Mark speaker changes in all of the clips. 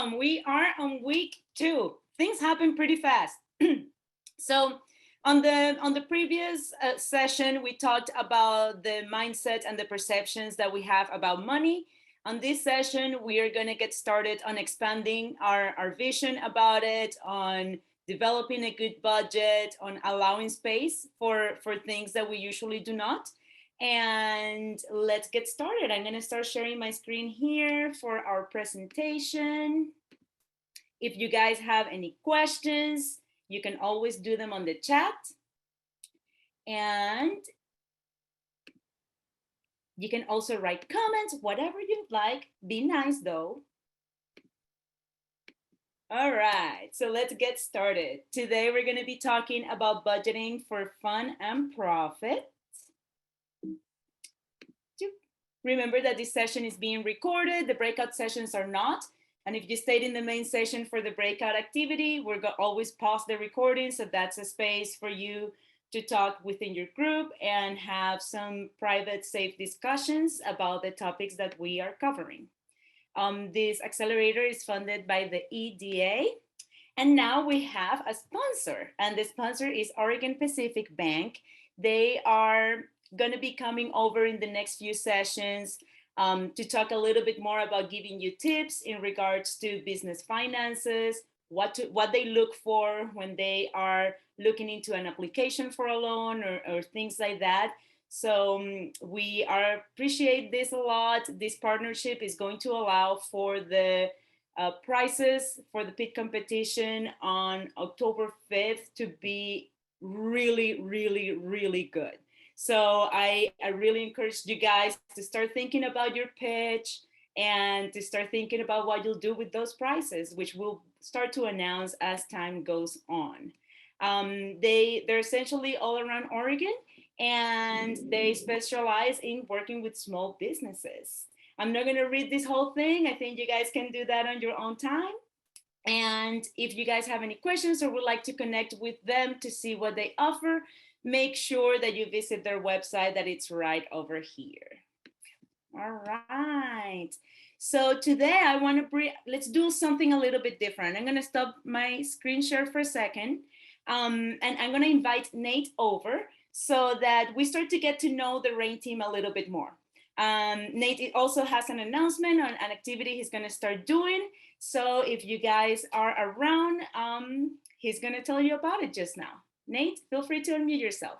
Speaker 1: welcome. We are on week 2. Things happen pretty fast. So on the previous session, we talked about the mindset and the perceptions that we have about money. On this session, we are going to get started on expanding our vision about it, on developing a good budget, on allowing space for things that we usually do not. And let's get started. I'm going to start sharing my screen here for our presentation. If you guys have any questions, you can always do them on the chat. And you can also write comments, whatever you'd like. Be nice though. All right, so let's get started. Today we're going to be talking about budgeting for fun and profit. Remember that this session is being recorded. The breakout sessions are not. And if you stayed in the main session for the breakout activity, we're going to always pause the recording. So that's a space for you to talk within your group and have some private, safe discussions about the topics that we are covering. This accelerator is funded by the EDA. And now we have a sponsor, and the sponsor is Oregon Pacific Bank. They are going to be coming over in the next few sessions to talk a little bit more about giving you tips in regards to business finances, what they look for when they are looking into an application for a loan or things like that. So we appreciate this a lot. This partnership is going to allow for the prizes for the PIT competition on October 5th to be really, really, really good. So I really encourage you guys to start thinking about your pitch and to start thinking about what you'll do with those prizes, which we'll start to announce as time goes on. They're essentially all around Oregon, and they specialize in working with small businesses. I'm not going to read this whole thing. I think you guys can do that on your own time. And if you guys have any questions or would like to connect with them to see what they offer, make sure that you visit their website, that it's right over here. All right. So today I want to let's do something a little bit different. I'm going to stop my screen share for a second. And I'm going to invite Nate over so that we start to get to know the RAIN team a little bit more. Nate also has an announcement on an activity he's going to start doing. So if you guys are around, he's going to tell you about it just now. Nate, feel free to unmute yourself.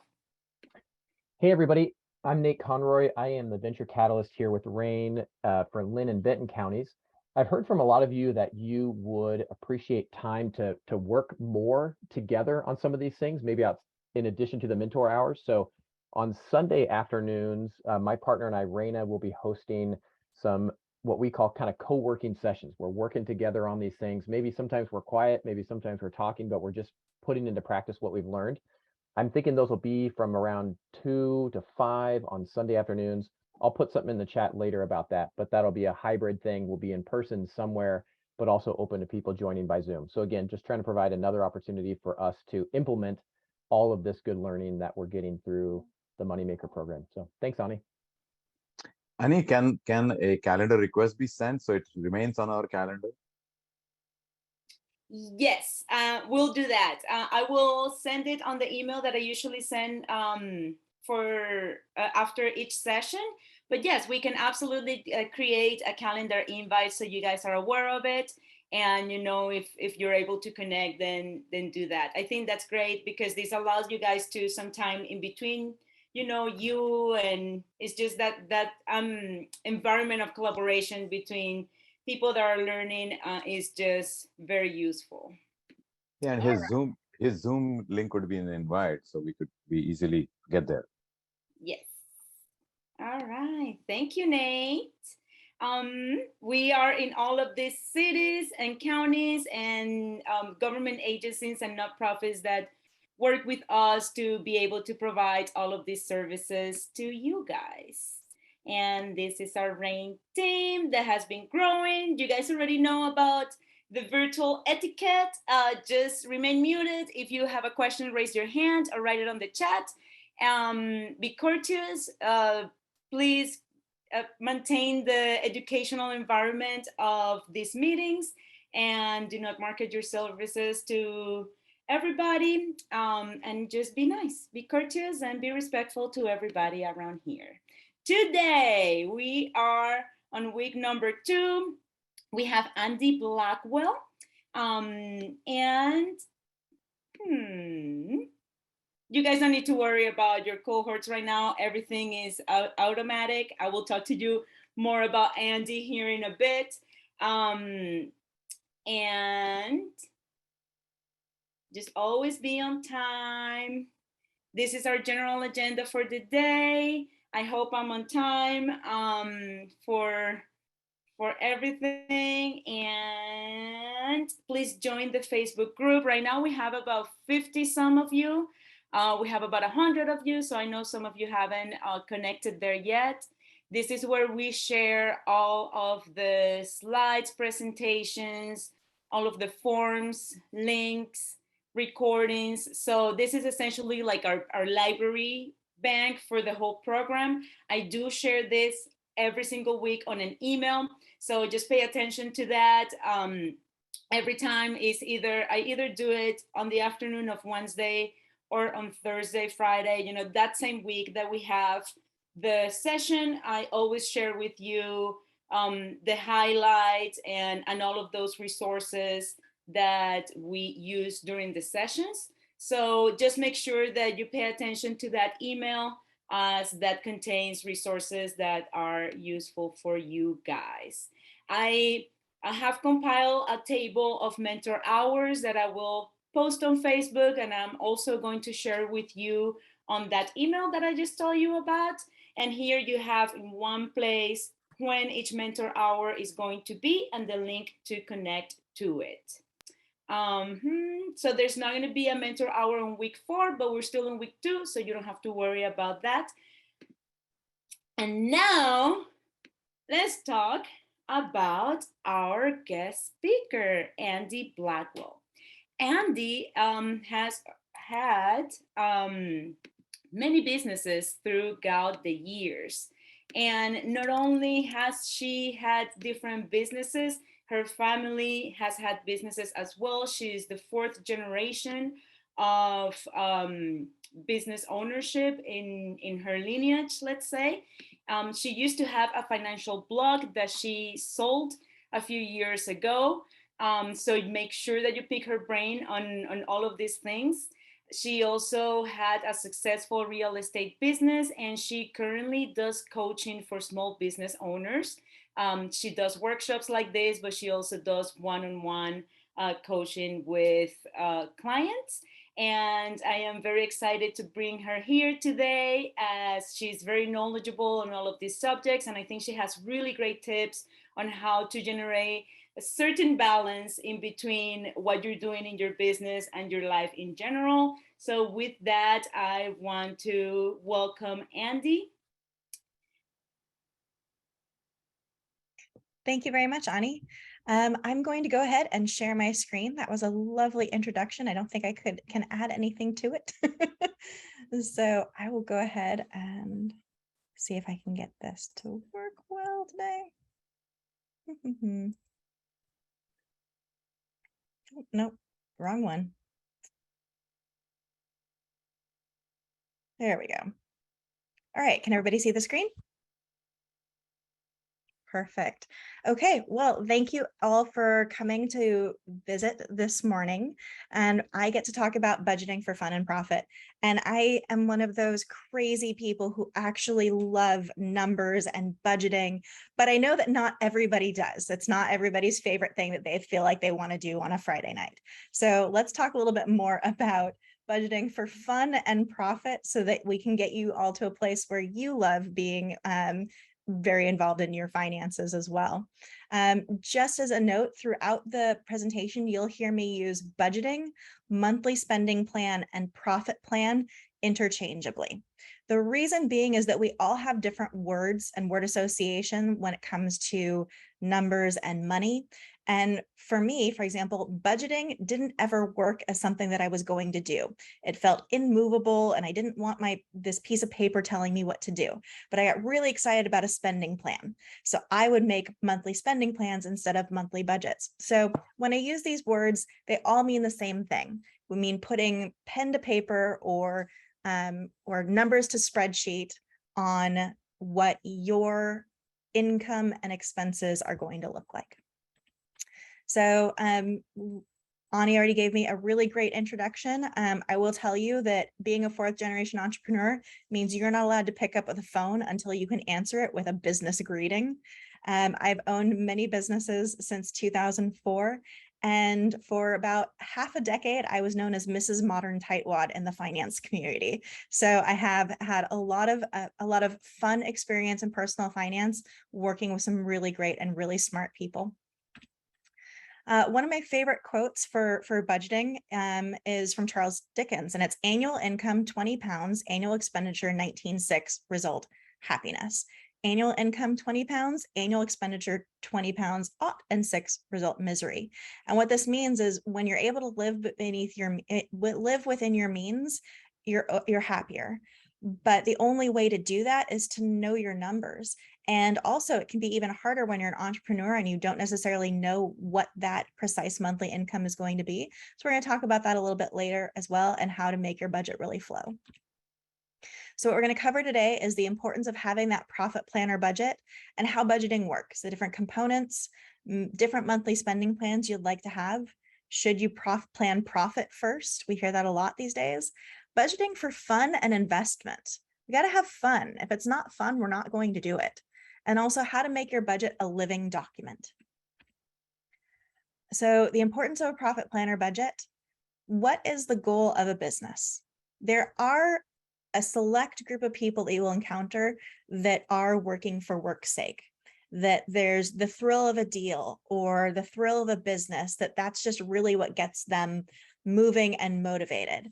Speaker 2: Hey, everybody. I'm Nate Conroy. I am the Venture Catalyst here with RAIN for Lynn and Benton counties. I've heard from a lot of you that you would appreciate time to work more together on some of these things, maybe out in addition to the mentor hours. So on Sunday afternoons, my partner and I, Raina, will be hosting some what we call kind of co-working sessions. We're working together on these things. Maybe sometimes we're quiet, maybe sometimes we're talking, but we're just putting into practice what we've learned. I'm thinking those will be from around 2 to 5 on Sunday afternoons. I'll put something in the chat later about that, but that'll be a hybrid thing. We'll be in person somewhere, but also open to people joining by Zoom. So again, just trying to provide another opportunity for us to implement all of this good learning that we're getting through the MONEYmaker program. So thanks, Ani.
Speaker 3: Ani, can a calendar request be sent so it remains on our calendar?
Speaker 1: Yes, we'll do that. I will send it on the email that I usually send for after each session. But yes, we can absolutely create a calendar invite so you guys are aware of it. And you know, if you're able to connect, then do that. I think that's great because this allows you guys to sometime in between, you know, you and it's just that environment of collaboration between people that are learning is just very useful.
Speaker 3: Yeah, and his Zoom link would be an invite, so we could easily get there.
Speaker 1: Yes. All right. Thank you, Nate. We are in all of these cities and counties and government agencies and nonprofits that work with us to be able to provide all of these services to you guys. And this is our RAIN team that has been growing. You guys already know about the virtual etiquette. Just remain muted. If you have a question, raise your hand or write it on the chat. Be courteous. Please maintain the educational environment of these meetings. and do not market your services to everybody, and just be nice, be courteous, and be respectful to everybody around here. Today we are on week number 2. We have Andi Blackwell, and you guys don't need to worry about your cohorts right now. Everything is automatic. I will talk to you more about Andi here in a bit. And just always be on time. This is our general agenda for the day. I hope I'm on time for everything. And please join the Facebook group. Right now we have about 50 some of you. We have about 100 of you, so I know some of you haven't connected there yet. This is where we share all of the slides, presentations, all of the forms, links, recordings. So this is essentially like our library bank for the whole program. I do share this every single week on an email, so just pay attention to that. Every time is I either do it on the afternoon of Wednesday or on Thursday, Friday, that same week that we have the session. I always share with you the highlights and all of those resources that we use during the sessions. So just make sure that you pay attention to that email, as that contains resources that are useful for you guys. I have compiled a table of mentor hours that I will post on Facebook, and I'm also going to share with you on that email that I just told you about. And here you have in one place when each mentor hour is going to be and the link to connect to it. So there's not going to be a mentor hour on week 4, but we're still in week 2, so you don't have to worry about that. And now let's talk about our guest speaker, Andi Blackwell. Andi has had many businesses throughout the years. And not only has she had different businesses, her family has had businesses as well. She's the 4th generation of business ownership in her lineage, let's say. She used to have a financial blog that she sold a few years ago. So make sure that you pick her brain on all of these things. She also had a successful real estate business, and she currently does coaching for small business owners. She does workshops like this, but she also does one-on-one coaching with clients. And I am very excited to bring her here today, as she's very knowledgeable on all of these subjects. And I think she has really great tips on how to generate a certain balance in between what you're doing in your business and your life in general. So with that, I want to welcome Andi.
Speaker 4: Thank you very much, Ani. I'm going to go ahead and share my screen. That was a lovely introduction. I don't think I can add anything to it. So I will go ahead and see if I can get this to work well today. Oh, nope, wrong one. There we go. All right, can everybody see the screen? Perfect. Okay, well, thank you all for coming to visit this morning. And I get to talk about budgeting for fun and profit. And I am one of those crazy people who actually love numbers and budgeting, but I know that not everybody does. It's not everybody's favorite thing that they feel like they want to do on a Friday night. So let's talk a little bit more about budgeting for fun and profit so that we can get you all to a place where you love being very involved in your finances as well. Just as a note, throughout the presentation, you'll hear me use budgeting, monthly spending plan, and profit plan interchangeably. The reason being is that we all have different words and word association when it comes to numbers and money. And for me, for example, budgeting didn't ever work as something that I was going to do. It felt immovable, and I didn't want this piece of paper telling me what to do. But I got really excited about a spending plan. So I would make monthly spending plans instead of monthly budgets. So when I use these words, they all mean the same thing. We mean putting pen to paper or numbers to spreadsheet on what your income and expenses are going to look like. So Ani already gave me a really great introduction. I will tell you that being a fourth generation entrepreneur means you're not allowed to pick up the phone until you can answer it with a business greeting. I've owned many businesses since 2004. And for about half a decade, I was known as Mrs. Modern Tightwad in the finance community. So I have had a lot of fun experience in personal finance, working with some really great and really smart people. One of my favorite quotes for budgeting is from Charles Dickens, and it's annual income 20 pounds, annual expenditure 19.6, result happiness. Annual income 20 pounds, annual expenditure 20 pounds, ought and 6, result misery. And what this means is when you're able to live within your means, you're happier. But the only way to do that is to know your numbers. And also it can be even harder when you're an entrepreneur and you don't necessarily know what that precise monthly income is going to be. So we're going to talk about that a little bit later as well, and how to make your budget really flow. So what we're going to cover today is the importance of having that profit plan or budget and how budgeting works, the different components, different monthly spending plans you'd like to have. Should you plan profit first? We hear that a lot these days. Budgeting for fun and investment. We got to have fun. If it's not fun, we're not going to do it. And also how to make your budget a living document. So the importance of a profit plan or budget. What is the goal of a business? There are a select group of people that you will encounter that are working for work's sake, that there's the thrill of a deal or the thrill of a business, that's just really what gets them moving and motivated.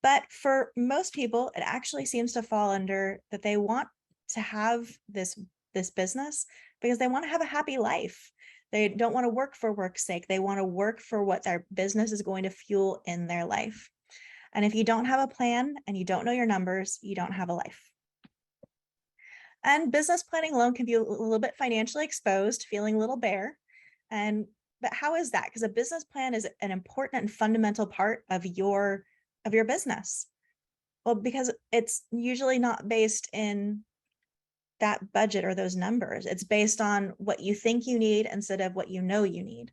Speaker 4: But for most people, it actually seems to fall under that they want to have this business because they want to have a happy life. They don't want to work for work's sake. They want to work for what their business is going to fuel in their life. And if you don't have a plan and you don't know your numbers, you don't have a life. And business planning alone can be a little bit financially exposed, feeling a little bare. But how is that? Because a business plan is an important and fundamental part of your business. Well, because it's usually not based in that budget or those numbers. It's based on what you think you need instead of what you know you need.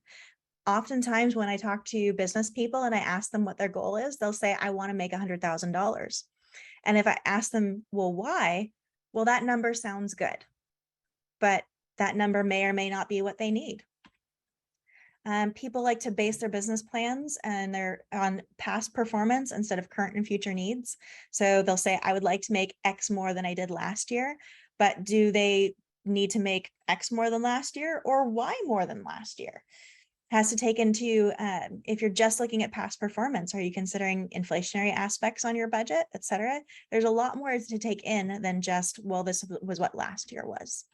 Speaker 4: Oftentimes when I talk to business people and I ask them what their goal is, they'll say, I want to make $100,000. And if I ask them, well, why? Well, that number sounds good, but that number may or may not be what they need. People like to base their business plans and they're on past performance instead of current and future needs. So they'll say, I would like to make X more than I did last year, but do they need to make X more than last year or Y more than last year? Has to take into, if you're just looking at past performance, are you considering inflationary aspects on your budget, et cetera? There's a lot more to take in than just, well, this was what last year was.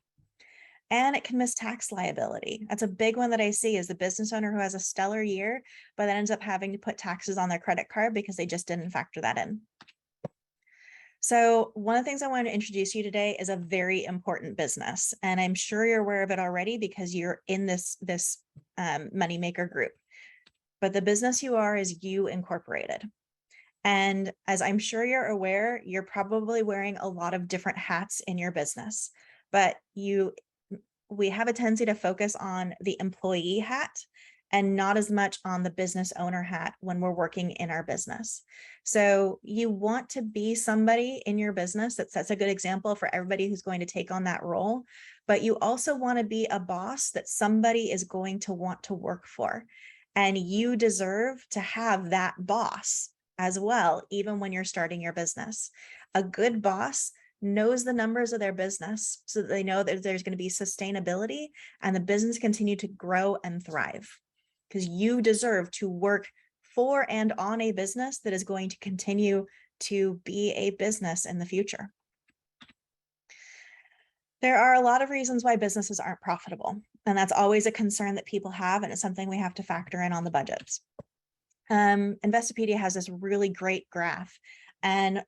Speaker 4: And it can miss tax liability. That's a big one that I see, is the business owner who has a stellar year, but then ends up having to put taxes on their credit card because they just didn't factor that in. So one of the things I want to introduce you today is a very important business. And I'm sure you're aware of it already because you're in this MONEYmaker group. But the business you are is You Incorporated. And as I'm sure you're aware, you're probably wearing a lot of different hats in your business. But we have a tendency to focus on the employee hat and not as much on the business owner hat when we're working in our business. So you want to be somebody in your business that sets a good example for everybody who's going to take on that role. But you also want to be a boss that somebody is going to want to work for. And you deserve to have that boss as well, even when you're starting your business. A good boss knows the numbers of their business so that they know that there's going to be sustainability and the business continue to grow and thrive. Because you deserve to work for and on a business that is going to continue to be a business in the future. There are a lot of reasons why businesses aren't profitable, and that's always a concern that people have, and it's something we have to factor in on the budgets. Investopedia has this really great graph, and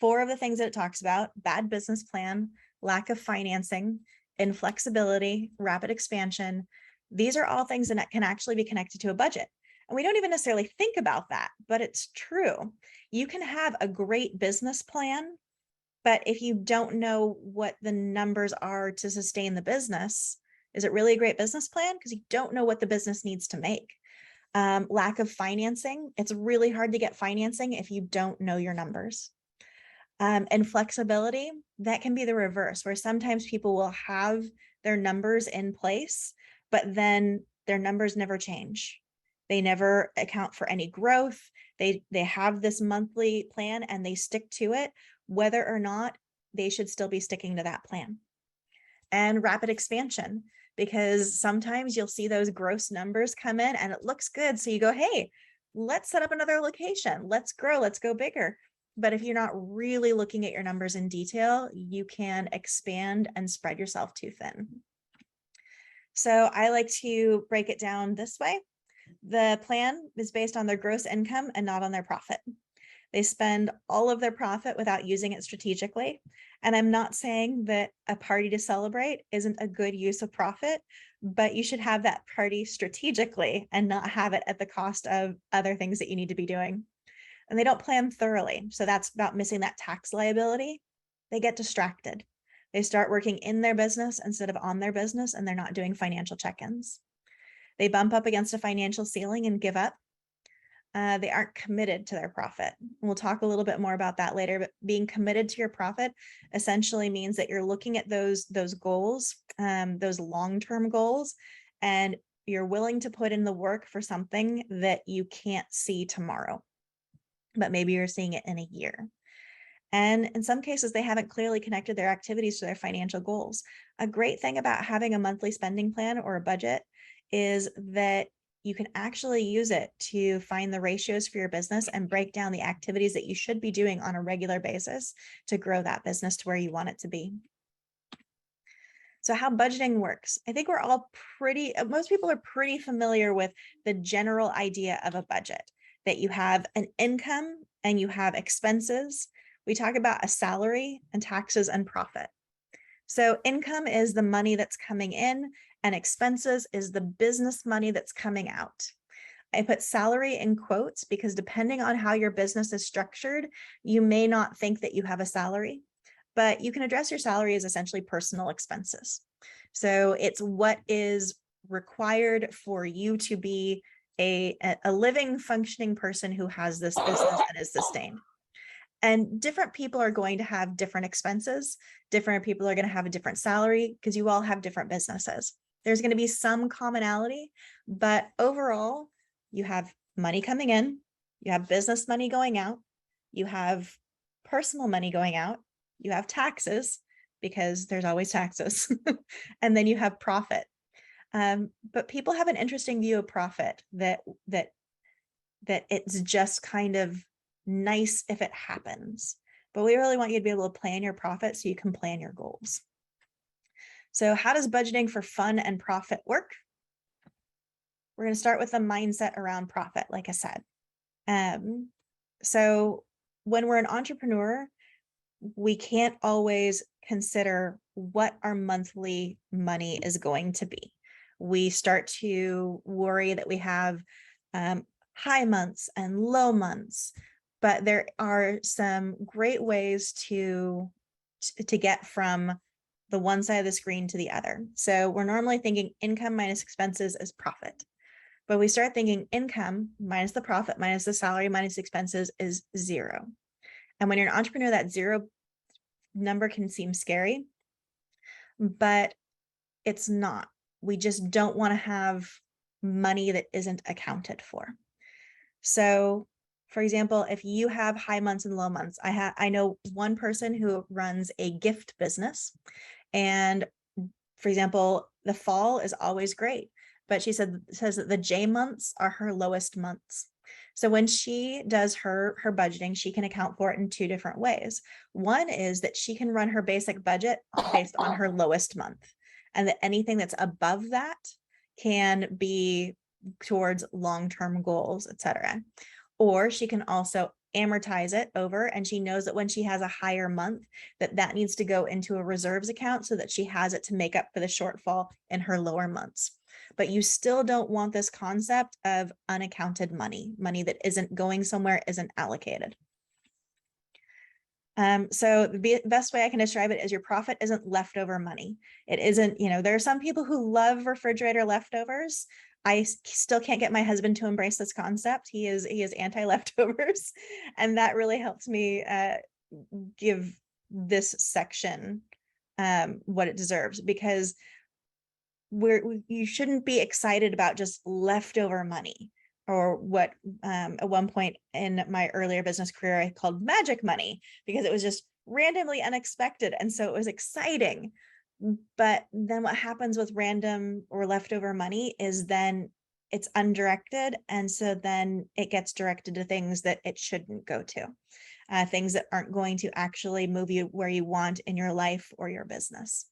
Speaker 4: 4 of the things that it talks about: bad business plan, lack of financing, inflexibility, rapid expansion. These are all things that can actually be connected to a budget. And we don't even necessarily think about that, but it's true. You can have a great business plan, but if you don't know what the numbers are to sustain the business, is it really a great business plan? Because you don't know what the business needs to make. Lack of financing. It's really hard to get financing if you don't know your numbers. And flexibility, that can be the reverse, where sometimes people will have their numbers in place, but then their numbers never change. They never account for any growth. They have this monthly plan and they stick to it, whether or not they should still be sticking to that plan. And rapid expansion, because sometimes you'll see those gross numbers come in and it looks good. So you go, hey, let's set up another location. Let's grow, let's go bigger. But if you're not really looking at your numbers in detail, you can expand and spread yourself too thin. So I like to break it down this way. The plan is based on their gross income and not on their profit. They spend all of their profit without using it strategically. And I'm not saying that a party to celebrate isn't a good use of profit, but you should have that party strategically and not have it at the cost of other things that you need to be doing. And they don't plan thoroughly. So that's about missing that tax liability. They get distracted. They start working in their business instead of on their business, and they're not doing financial check-ins. They bump up against a financial ceiling and give up. They aren't committed to their profit. We'll talk a little bit more about that later, but being committed to your profit essentially means that you're looking at those goals, those long-term goals, and you're willing to put in the work for something that you can't see tomorrow, but maybe you're seeing it in a year. And in some cases, they haven't clearly connected their activities to their financial goals. A great thing about having a monthly spending plan or a budget is that you can actually use it to find the ratios for your business and break down the activities that you should be doing on a regular basis to grow that business to where you want it to be. So how budgeting works. I think we're all most people are pretty familiar with the general idea of a budget, that you have an income and you have expenses. We talk about a salary and taxes and profit. So income is the money that's coming in, and expenses is the business money that's coming out. I put salary in quotes because depending on how your business is structured, you may not think that you have a salary, but you can address your salary as essentially personal expenses. So it's what is required for you to be a living, functioning person who has this business that is sustained. And different people are going to have different expenses. Different people are going to have a different salary because you all have different businesses. There's going to be some commonality, but overall, you have money coming in, you have business money going out, you have personal money going out, you have taxes because there's always taxes, and then you have profit. But people have an interesting view of profit that it's just kind of nice if it happens, but we really want you to be able to plan your profit so you can plan your goals. So how does budgeting for fun and profit work? We're going to start with the mindset around profit, like I said. So when we're an entrepreneur, we can't always consider what our monthly money is going to be. We start to worry that we have high months and low months, but there are some great ways to get from the one side of the screen to the other. So we're normally thinking income minus expenses is profit, but we start thinking income minus the profit minus the salary minus expenses is zero. And when you're an entrepreneur, that zero number can seem scary, but it's not. We just don't want to have money that isn't accounted for. So for example, if you have high months and low months, I know one person who runs a gift business, and for example, the fall is always great, but she says that the J months are her lowest months. So when she does her budgeting, she can account for it in two different ways. One is that she can run her basic budget based on her lowest month, and that anything that's above that can be towards long-term goals, etc. Or she can also amortize it over, and she knows that when she has a higher month, that needs to go into a reserves account so that she has it to make up for the shortfall in her lower months. But you still don't want this concept of unaccounted money, money that isn't going somewhere, isn't allocated. So the best way I can describe it is your profit isn't leftover money. It isn't, there are some people who love refrigerator leftovers. I still can't get my husband to embrace this concept. He is anti-leftovers. And that really helps me give this section what it deserves, because you shouldn't be excited about just leftover money, or what at one point in my earlier business career I called magic money, because it was just randomly unexpected. And so it was exciting. But then what happens with random or leftover money is then it's undirected. And so then it gets directed to things that it shouldn't go to, things that aren't going to actually move you where you want in your life or your business.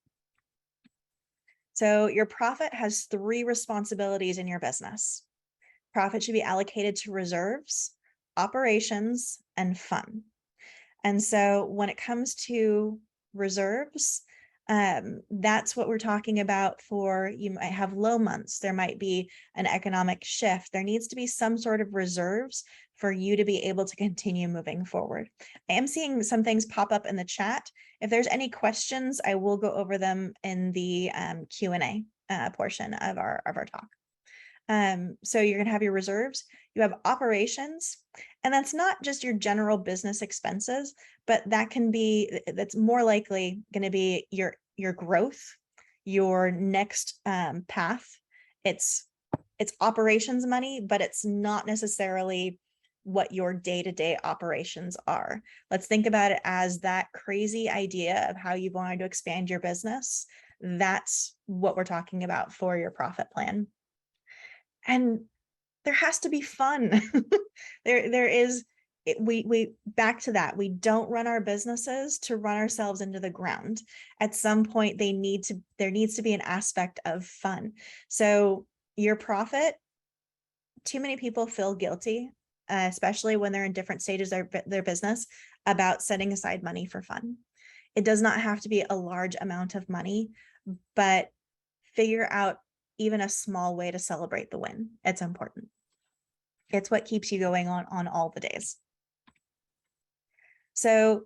Speaker 4: So your profit has three responsibilities in your business. Profit should be allocated to reserves, operations, and fun. And so when it comes to reserves, that's what we're talking about for, you might have low months, there might be an economic shift, there needs to be some sort of reserves for you to be able to continue moving forward. I am seeing some things pop up in the chat. If there's any questions, I will go over them in the Q&A portion of our talk. So you're going to have your reserves, you have operations, and that's not just your general business expenses, but that's more likely going to be your growth, your next path. It's operations money, but it's not necessarily what your day-to-day operations are. Let's think about it as that crazy idea of how you wanted to expand your business. That's what we're talking about for your profit plan. And there has to be fun. We back to that. We don't run our businesses to run ourselves into the ground. At some point, there needs to be an aspect of fun. So your profit, too many people feel guilty, especially when they're in different stages of their business, about setting aside money for fun. It does not have to be a large amount of money, but figure out even a small way to celebrate the win. It's important. It's what keeps you going on all the days. So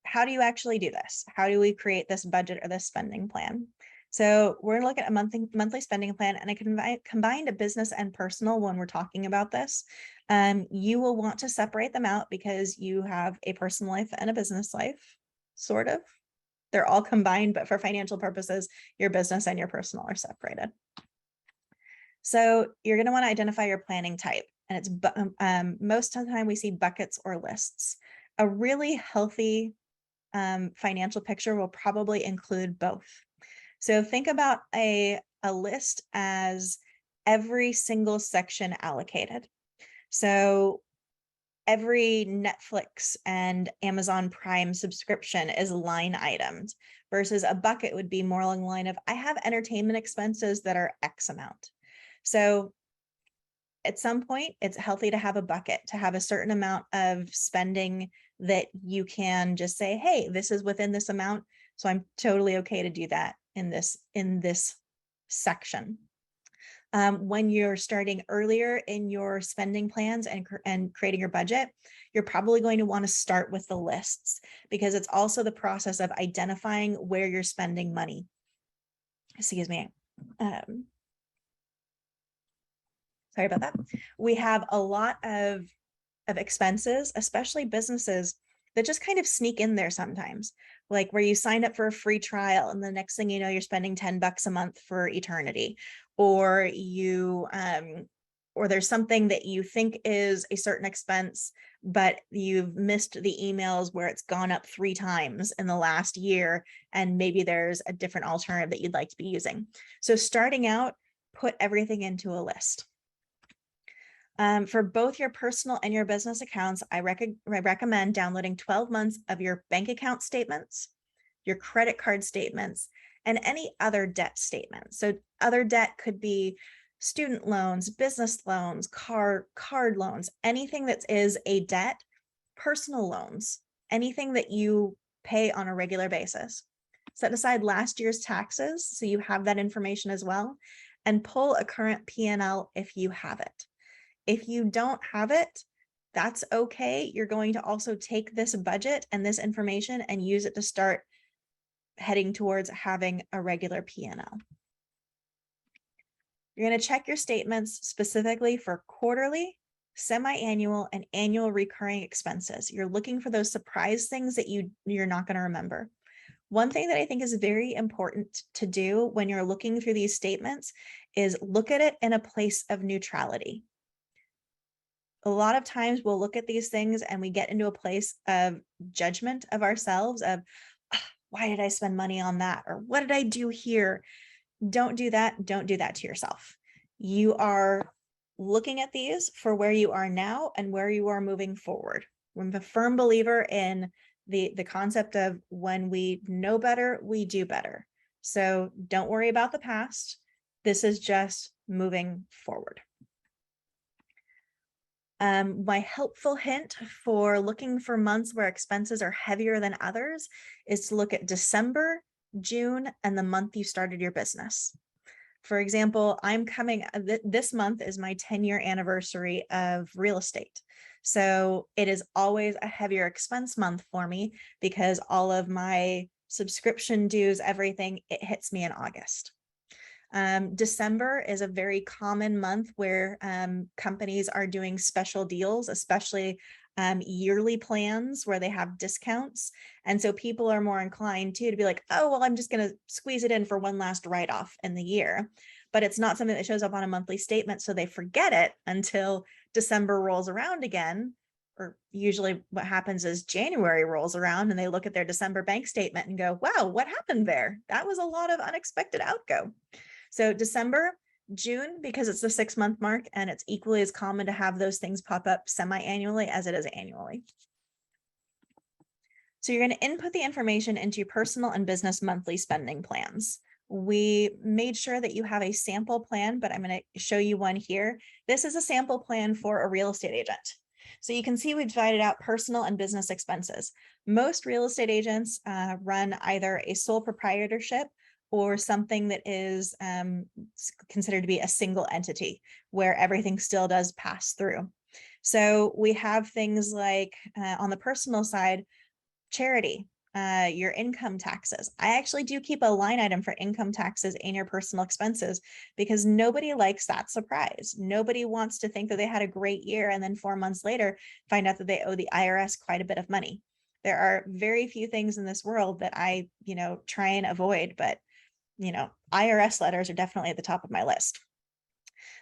Speaker 4: how do you actually do this? How do we create this budget or this spending plan? So we're going to look at a monthly spending plan, and I combined a business and personal when we're talking about this. You will want to separate them out because you have a personal life and a business life, sort of. They're all combined, but for financial purposes, your business and your personal are separated. So you're going to want to identify your planning type, and it's most of the time we see buckets or lists. A really healthy financial picture will probably include both. So think about a list as every single section allocated. So every Netflix and Amazon Prime subscription is line itemed, versus a bucket would be more along the line of, I have entertainment expenses that are X amount. So at some point, it's healthy to have a bucket, to have a certain amount of spending that you can just say, hey, this is within this amount, so I'm totally okay to do that in this section. When you're starting earlier in your spending plans and creating your budget, you're probably going to want to start with the lists, because it's also the process of identifying where you're spending money. Excuse me. Sorry about that. We have a lot of expenses, especially businesses, that just kind of sneak in there sometimes, like where you sign up for a free trial and the next thing you know, you're spending $10 a month for eternity, or or there's something that you think is a certain expense, but you've missed the emails where it's gone up 3 times in the last year, and maybe there's a different alternative that you'd like to be using. So starting out, put everything into a list. For both your personal and your business accounts, I recommend downloading 12 months of your bank account statements, your credit card statements, and any other debt statements. So other debt could be student loans, business loans, card loans, anything that is a debt, personal loans, anything that you pay on a regular basis. Set aside last year's taxes, so you have that information as well, and pull a current P&L if you have it. If you don't have it, that's okay. You're going to also take this budget and this information and use it to start heading towards having a regular P&L. You're going to check your statements specifically for quarterly, semi-annual, and annual recurring expenses. You're looking for those surprise things that you're not going to remember. One thing that I think is very important to do when you're looking through these statements is look at it in a place of neutrality. A lot of times we'll look at these things and we get into a place of judgment of ourselves of, why did I spend money on that? Or what did I do here? Don't do that. Don't do that to yourself. You are looking at these for where you are now and where you are moving forward. I'm a firm believer in the concept of when we know better, we do better. So don't worry about the past. This is just moving forward. My helpful hint for looking for months where expenses are heavier than others is to look at December, June, and the month you started your business. For example, this month is my 10-year anniversary of real estate. So it is always a heavier expense month for me because all of my subscription dues, everything, it hits me in August. December is a very common month where companies are doing special deals, especially yearly plans where they have discounts. And so people are more inclined to be like, oh, well, I'm just going to squeeze it in for one last write-off in the year. But it's not something that shows up on a monthly statement. So they forget it until December rolls around again. Or usually what happens is January rolls around and they look at their December bank statement and go, wow, what happened there? That was a lot of unexpected outgo. So December, June, because it's the 6-month mark and it's equally as common to have those things pop up semi-annually as it is annually. So you're going to input the information into your personal and business monthly spending plans. We made sure that you have a sample plan, but I'm going to show you one here. This is a sample plan for a real estate agent. So you can see we've divided out personal and business expenses. Most real estate agents run either a sole proprietorship or something that is considered to be a single entity where everything still does pass through. So we have things like on the personal side, charity, your income taxes. I actually do keep a line item for income taxes and your personal expenses because nobody likes that surprise. Nobody wants to think that they had a great year and then 4 months later find out that they owe the IRS quite a bit of money. There are very few things in this world that I, try and avoid, but IRS letters are definitely at the top of my list.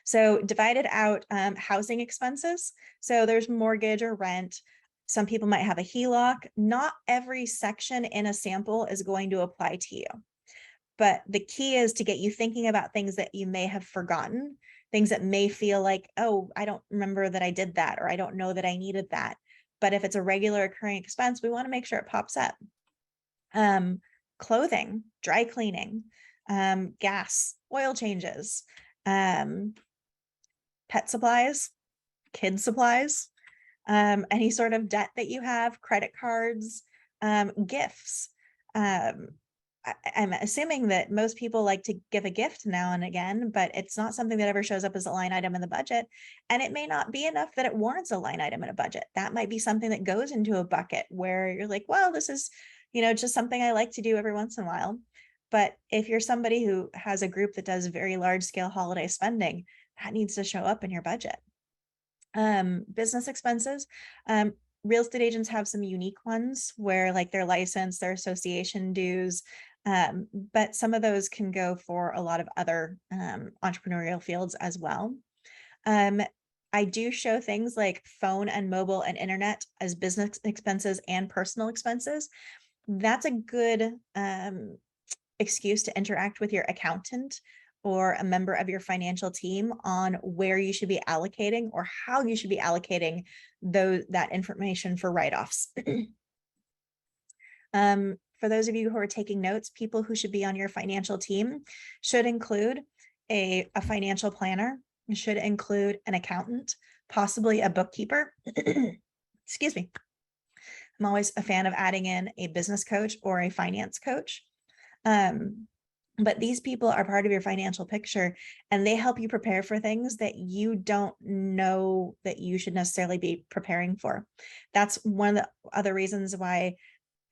Speaker 4: So divided out housing expenses. So there's mortgage or rent. Some people might have a HELOC. Not every section in a sample is going to apply to you. But the key is to get you thinking about things that you may have forgotten, things that may feel like, oh, I don't remember that I did that, or I don't know that I needed that. But if it's a regular occurring expense, we want to make sure it pops up. Clothing, dry cleaning, gas, oil changes, pet supplies, kid supplies, any sort of debt that you have, credit cards, gifts. I'm assuming that most people like to give a gift now and again, but it's not something that ever shows up as a line item in the budget. And it may not be enough that it warrants a line item in a budget. That might be something that goes into a bucket where you're like, well, this is, just something I like to do every once in a while. But if you're somebody who has a group that does very large scale holiday spending, that needs to show up in your budget. Business expenses. Real estate agents have some unique ones where like their license, their association dues, but some of those can go for a lot of other entrepreneurial fields as well. I do show things like phone and mobile and internet as business expenses and personal expenses. That's a good excuse to interact with your accountant or a member of your financial team on where you should be allocating or how you should be allocating that information for write-offs. For those of you who are taking notes, people who should be on your financial team should include a financial planner, should include an accountant, possibly a bookkeeper. Excuse me. I'm always a fan of adding in a business coach or a finance coach. But these people are part of your financial picture, and they help you prepare for things that you don't know that you should necessarily be preparing for. That's one of the other reasons why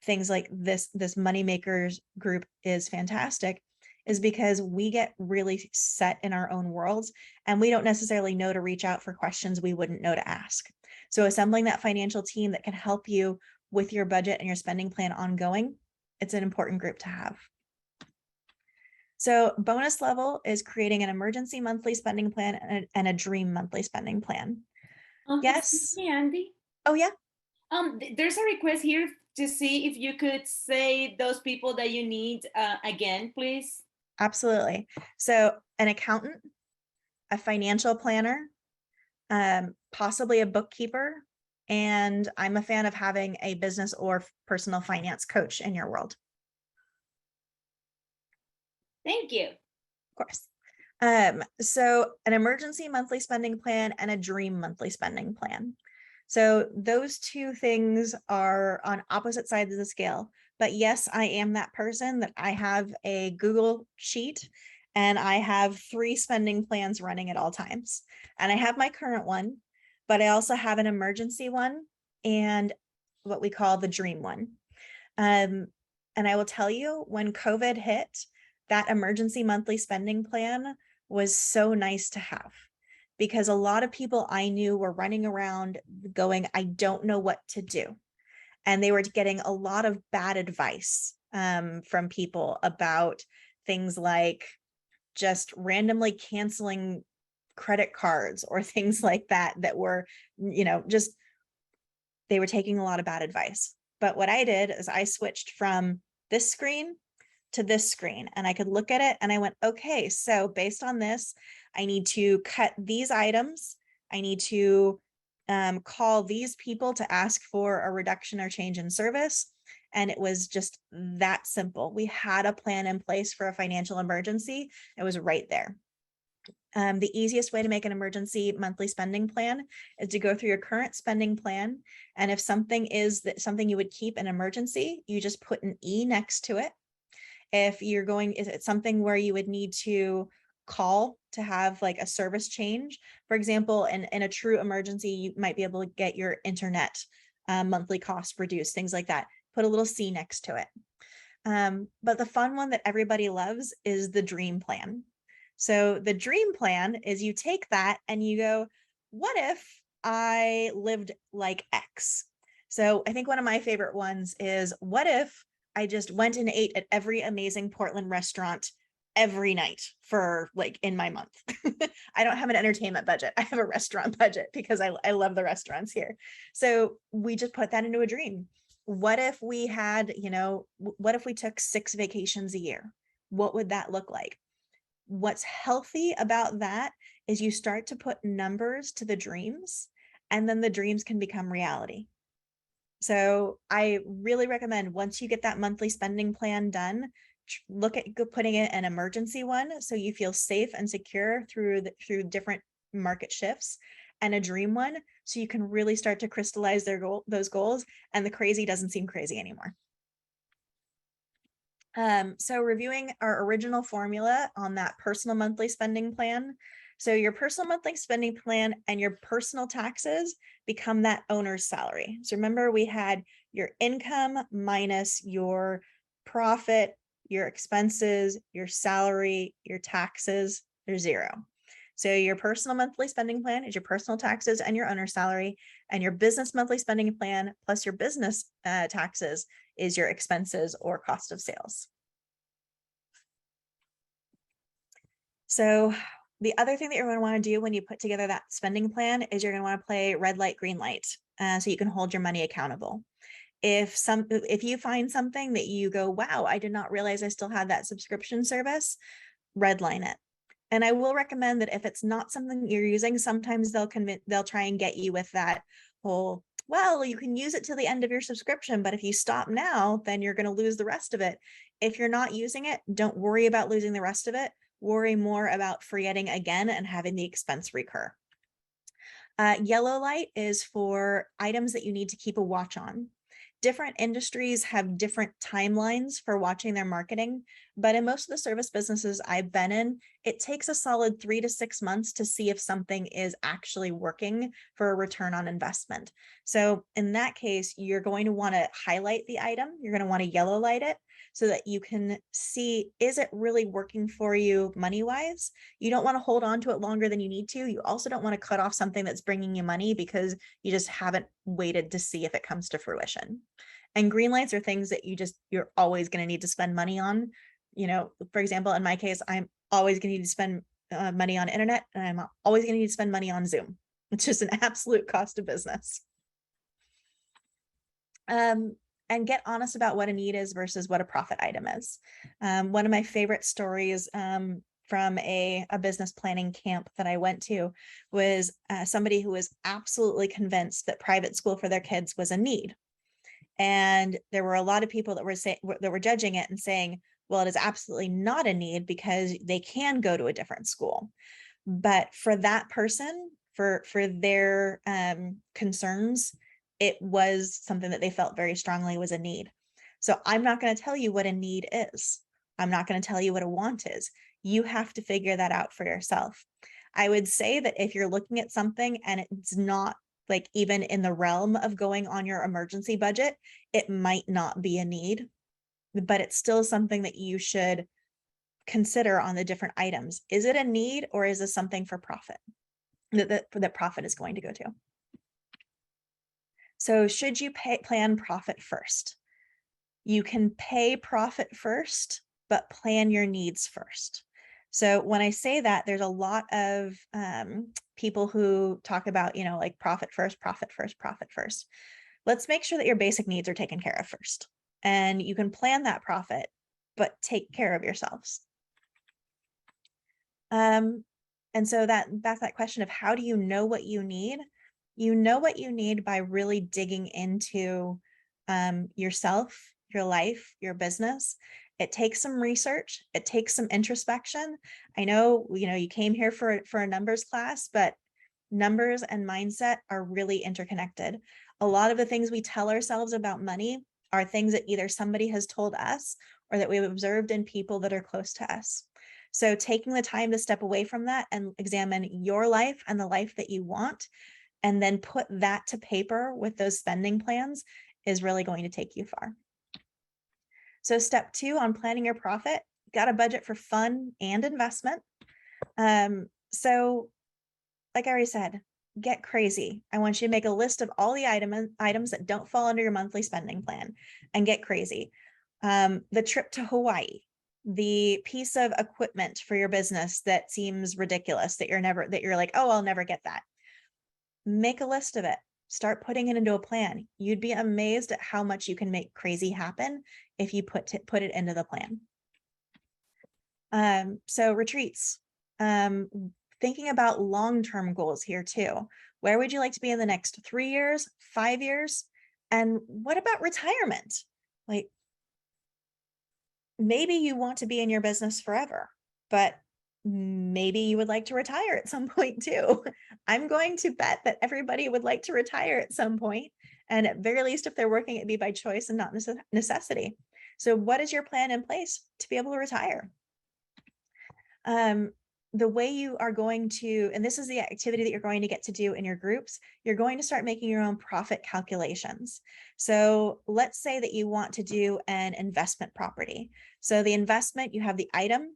Speaker 4: things like this MONEYmakers group is fantastic, is because we get really set in our own worlds and we don't necessarily know to reach out for questions we wouldn't know to ask. So assembling that financial team that can help you with your budget and your spending plan ongoing, it's an important group to have. So bonus level is creating an emergency monthly spending plan and a dream monthly spending plan. Yes.
Speaker 1: Hey, Andy.
Speaker 4: Oh, yeah.
Speaker 1: There's a request here to see if you could say those people that you need again, please.
Speaker 4: Absolutely. So an accountant, a financial planner, possibly a bookkeeper, and I'm a fan of having a business or personal finance coach in your world.
Speaker 1: Thank you.
Speaker 4: Of course. So an emergency monthly spending plan and a dream monthly spending plan. So those two things are on opposite sides of the scale. But yes, I am that person that I have a Google sheet and I have 3 spending plans running at all times. And I have my current one, but I also have an emergency one and what we call the dream one. And I will tell you, when COVID hit, that emergency monthly spending plan was so nice to have, because a lot of people I knew were running around going, I don't know what to do. And they were getting a lot of bad advice from people about things like just randomly canceling credit cards or things like that, that were, just, they were taking a lot of bad advice. But what I did is I switched from this screen to this screen and I could look at it and I went, okay, so based on this, I need to cut these items. I need to call these people to ask for a reduction or change in service. And it was just that simple. We had a plan in place for a financial emergency. It was right there. The easiest way to make an emergency monthly spending plan is to go through your current spending plan. And if something is something you would keep an emergency, you just put an E next to it. If you're going, is it something where you would need to call to have like a service change? For example, in a true emergency, you might be able to get your internet monthly cost reduced, things like that. Put a little C next to it. But the fun one that everybody loves is the dream plan. So the dream plan is you take that and you go, what if I lived like X? So I think one of my favorite ones is, what if I just went and ate at every amazing Portland restaurant every night for like in my month? I don't have an entertainment budget. I have a restaurant budget because I love the restaurants here. So we just put that into a dream. What if we had, what if we took 6 vacations a year? What would that look like? What's healthy about that is you start to put numbers to the dreams, and then the dreams can become reality. So I really recommend, once you get that monthly spending plan done, look at putting it an emergency one so you feel safe and secure through different market shifts, and a dream one so you can really start to crystallize those goals, and the crazy doesn't seem crazy anymore. So reviewing our original formula on that personal monthly spending plan. So your personal monthly spending plan and your personal taxes become that owner's salary. So remember, we had your income minus your profit, your expenses, your salary, your taxes, they're 0. So your personal monthly spending plan is your personal taxes and your owner's salary, and your business monthly spending plan plus your business taxes is your expenses or cost of sales. So the other thing that you're going to want to do when you put together that spending plan is you're going to want to play red light, green light, so you can hold your money accountable. If you find something that you go, wow, I did not realize I still had that subscription service, redline it. And I will recommend that if it's not something you're using, sometimes they'll try and get you with that whole, well, you can use it till the end of your subscription, but if you stop now, then you're going to lose the rest of it. If you're not using it, don't worry about losing the rest of it. Worry more about forgetting again and having the expense recur. Yellow light is for items that you need to keep a watch on. Different industries have different timelines for watching their marketing, but in most of the service businesses I've been in, it takes a solid 3 to 6 months to see if something is actually working for a return on investment. So in that case, you're going to want to highlight the item. You're going to want to yellow light it so that you can see, is it really working for you money-wise? You don't want to hold on to it longer than you need to. You also don't want to cut off something that's bringing you money because you just haven't waited to see if it comes to fruition. And green lights are things that you're always going to need to spend money on. You know, for example, in my case, I'm always going to need to spend money on internet, and I'm always going to need to spend money on Zoom. It's just an absolute cost of business. And get honest about what a need is versus what a profit item is. One of my favorite stories from a business planning camp that I went to was somebody who was absolutely convinced that private school for their kids was a need. And there were a lot of people that were judging it and saying, well, it is absolutely not a need because they can go to a different school. But for that person, for their concerns, it was something that they felt very strongly was a need. So I'm not going to tell you what a need is. I'm not going to tell you what a want is. You have to figure that out for yourself. I would say that if you're looking at something and it's not like even in the realm of going on your emergency budget, it might not be a need, but it's still something that you should consider on the different items. Is it a need or is this something for profit that profit is going to go to? So should you plan profit first? You can pay profit first, but plan your needs first. So when I say that, there's a lot of people who talk about, you know, like profit first, profit first, profit first. Let's make sure that your basic needs are taken care of first. And you can plan that profit, but take care of yourselves. And so that's that question of how do you know what you need? You know what you need by really digging into yourself, your life, your business. It takes some research. It takes some introspection. I know, you know, you came here for a numbers class, but numbers and mindset are really interconnected. A lot of the things we tell ourselves about money are things that either somebody has told us or that we've observed in people that are close to us. So taking the time to step away from that and examine your life and the life that you want, and then put that to paper with those spending plans is really going to take you far. So step 2 on planning your profit, got a budget for fun and investment. So like I already said, get crazy. I want you to make a list of all the items that don't fall under your monthly spending plan and get crazy. The trip to Hawaii, the piece of equipment for your business that seems ridiculous that you're like, oh, I'll never get that. Make a list of it. Start putting it into a plan. You'd be amazed at how much you can make crazy happen if you put it into the plan. So retreats. Thinking about long-term goals here too. Where would you like to be in the next 3 years, 5 years? And what about retirement? Like, maybe you want to be in your business forever, but maybe you would like to retire at some point too. I'm going to bet that everybody would like to retire at some point. And at very least, if they're working, it'd be by choice and not necessity. So what is your plan in place to be able to retire? The way you are going to, and this is the activity that you're going to get to do in your groups, you're going to start making your own profit calculations. So let's say that you want to do an investment property. So the investment, you have the item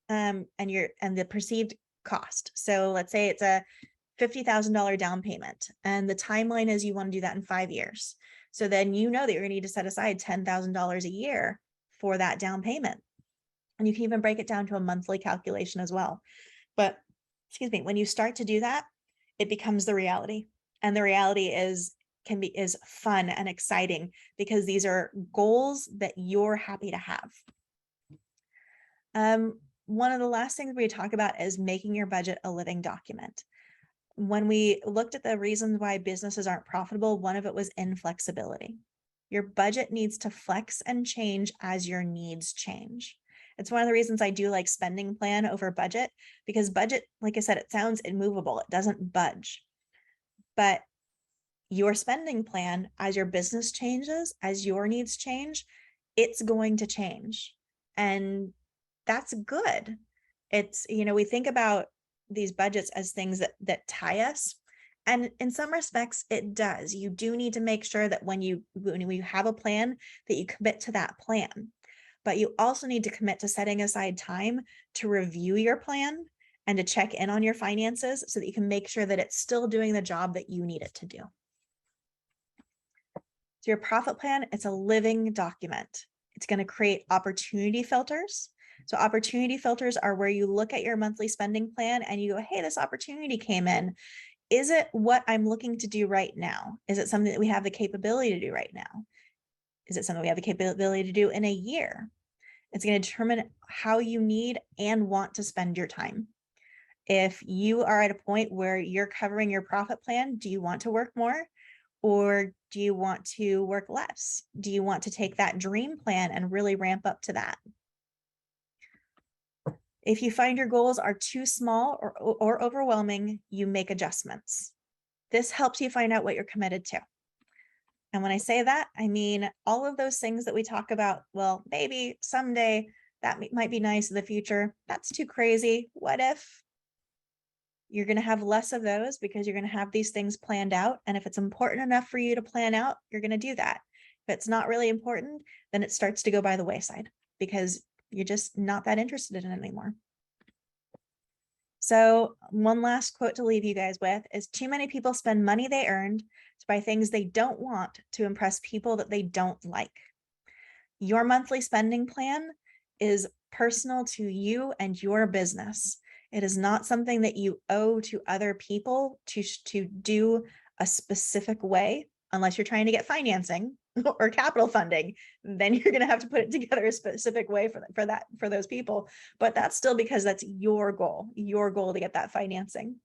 Speaker 4: and the perceived cost. So let's say it's a $50,000 down payment and the timeline is you want to do that in 5 years. So then you know that you're going to need to set aside $10,000 a year for that down payment. And you can even break it down to a monthly calculation as well. But excuse me, when you start to do that, it becomes the reality. And the reality is fun and exciting because these are goals that you're happy to have. one of the last things we talk about is making your budget a living document. When we looked at the reasons why businesses aren't profitable, one of it was inflexibility. Your budget needs to flex and change as your needs change. It's one of the reasons I do like spending plan over budget, because budget, like I said, it sounds immovable. It doesn't budge. But your spending plan, as your business changes, as your needs change, it's going to change. And that's good. It's, we think about these budgets as things that tie us. And in some respects, it does. You do need to make sure that when you have a plan, that you commit to that plan. But you also need to commit to setting aside time to review your plan and to check in on your finances so that you can make sure that it's still doing the job that you need it to do. So your profit plan, it's a living document. It's going to create opportunity filters. So opportunity filters are where you look at your monthly spending plan and you go, hey, this opportunity came in. Is it what I'm looking to do right now? Is it something that we have the capability to do right now? Is it something we have the capability to do in a year? It's going to determine how you need and want to spend your time. If you are at a point where you're covering your profit plan, do you want to work more? Or do you want to work less? Do you want to take that dream plan and really ramp up to that? If you find your goals are too small or overwhelming, you make adjustments. This helps you find out what you're committed to. And when I say that, I mean all of those things that we talk about, well, maybe someday that might be nice in the future. That's too crazy. What if? You're going to have less of those because you're going to have these things planned out. And if it's important enough for you to plan out, you're going to do that. If it's not really important, then it starts to go by the wayside because you're just not that interested in it anymore. So one last quote to leave you guys with is, too many people spend money they earned to buy things they don't want to impress people that they don't like. Your monthly spending plan is personal to you and your business. It is not something that you owe to other people to do a specific way, unless you're trying to get financing or capital funding. Then you're going to have to put it together a specific way for those people. But that's still because that's your goal to get that financing.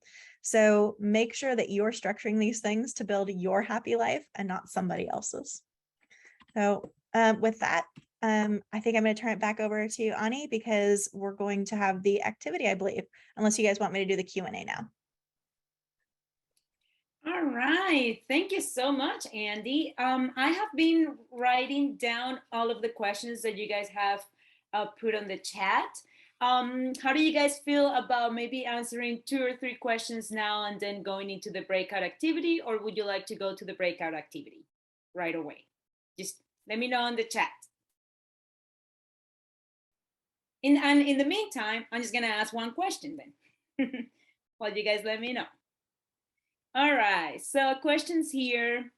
Speaker 4: So make sure that you're structuring these things to build your happy life and not somebody else's. So with that, I think I'm going to turn it back over to Ani because we're going to have the activity, I believe, unless you guys want me to do the Q&A now.
Speaker 1: All right. Thank you so much, Andi. I have been writing down all of the questions that you guys have put on the chat. How do you guys feel about maybe answering 2 or 3 questions now and then going into the breakout activity, or would you like to go to the breakout activity right away? Just let me know in the chat. And in the meantime, I'm just going to ask one question then while you guys let me know. All right, so questions here.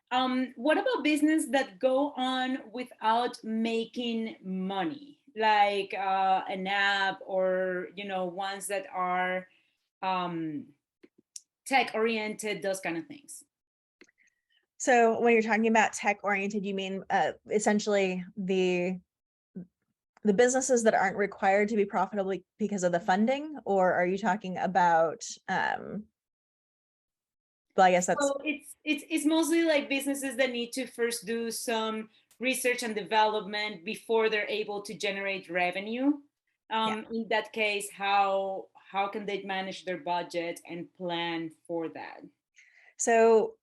Speaker 1: What about business that go on without making money, like an app or, ones that are tech-oriented, those kind of things?
Speaker 4: So when you're talking about tech-oriented, you mean essentially the businesses that aren't required to be profitable because of the funding, or are you talking about well, I guess that's...
Speaker 1: So it's mostly like businesses that need to first do some research and development before they're able to generate revenue. In that case, how can they manage their budget and plan for that?
Speaker 4: So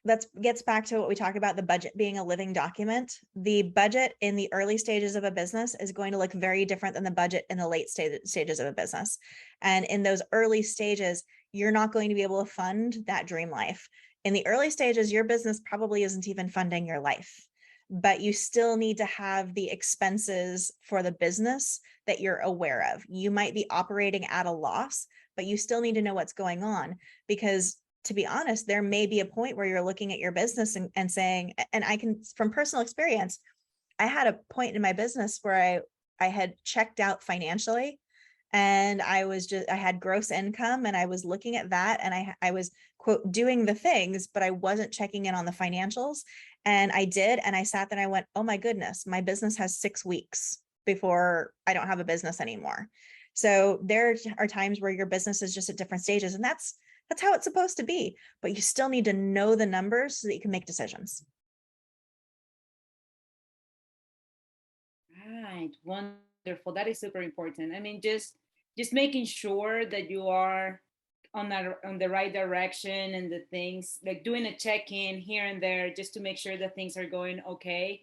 Speaker 4: that gets back to what we talk about, the budget being a living document. The budget in the early stages of a business is going to look very different than the budget in the late stages of a business. And in those early stages, you're not going to be able to fund that dream life. In the early stages, your business probably isn't even funding your life, but you still need to have the expenses for the business that you're aware of. You might be operating at a loss, but you still need to know what's going on, because to be honest, there may be a point where you're looking at your business and saying, and I can, from personal experience, I had a point in my business where I had checked out financially, and I had gross income, and I was looking at that, and I was, quote, doing the things, but I wasn't checking in on the financials. And I did, and I sat there and I went, oh my goodness, my business has 6 weeks before I don't have a business anymore. So there are times where your business is just at different stages, and that's how it's supposed to be. But you still need to know the numbers so that you can make decisions.
Speaker 1: Right, wonderful. That is super important. I mean, just making sure that you are on the right direction, and the things like doing a check-in here and there just to make sure that things are going okay.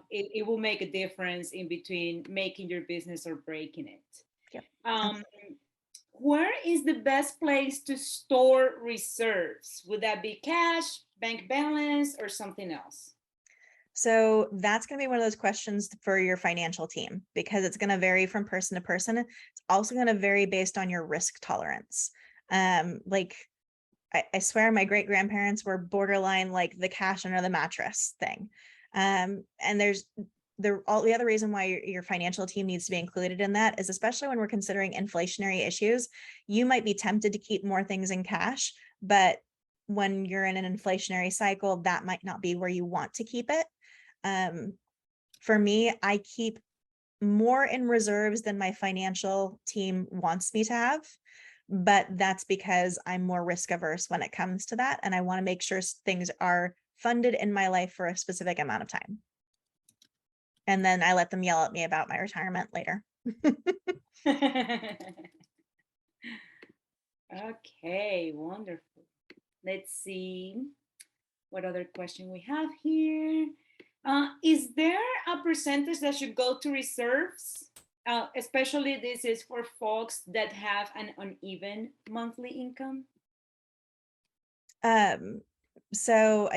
Speaker 1: It will make a difference in between making your business or breaking it.
Speaker 4: Yep.
Speaker 1: Where is the best place to store reserves? Would that be cash, bank balance, or something else?
Speaker 4: So that's going to be one of those questions for your financial team, because it's going to vary from person to person. It's also going to vary based on your risk tolerance. Like I swear my great grandparents were borderline like the cash under the mattress thing. And there's the other reason why your financial team needs to be included in that is, especially when we're considering inflationary issues, you might be tempted to keep more things in cash, but when you're in an inflationary cycle, that might not be where you want to keep it. For me, I keep more in reserves than my financial team wants me to have, but that's because I'm more risk averse when it comes to that. And I want to make sure things are funded in my life for a specific amount of time. And then I let them yell at me about my retirement later.
Speaker 1: Okay, wonderful. Let's see what other question we have here. Is there a percentage that should go to reserves? Especially this is for folks that have an uneven monthly income.
Speaker 4: So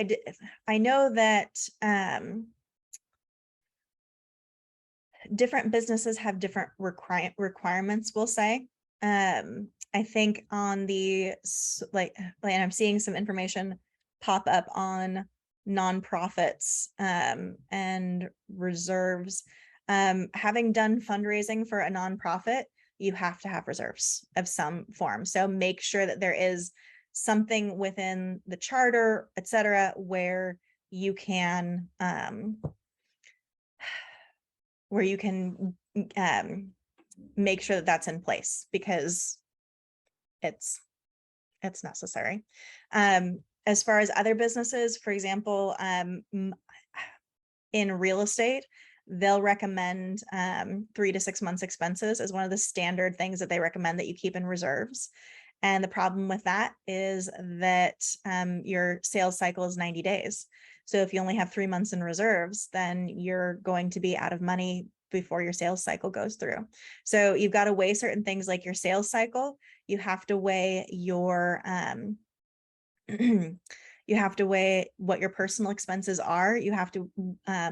Speaker 4: I know that different businesses have different requirements, we'll say. I think on the, like I'm seeing some information pop up on nonprofits and reserves. Having done fundraising for a nonprofit, you have to have reserves of some form. So make sure that there is something within the charter, et cetera, where you can make sure that that's in place, because it's necessary. As far as other businesses, for example, in real estate, they'll recommend 3 to 6 months expenses as one of the standard things that they recommend that you keep in reserves. And the problem with that is that your sales cycle is 90 days. So if you only have 3 months in reserves, then you're going to be out of money before your sales cycle goes through. So you've got to weigh certain things like your sales cycle. You have to weigh your you have to weigh what your personal expenses are. You have to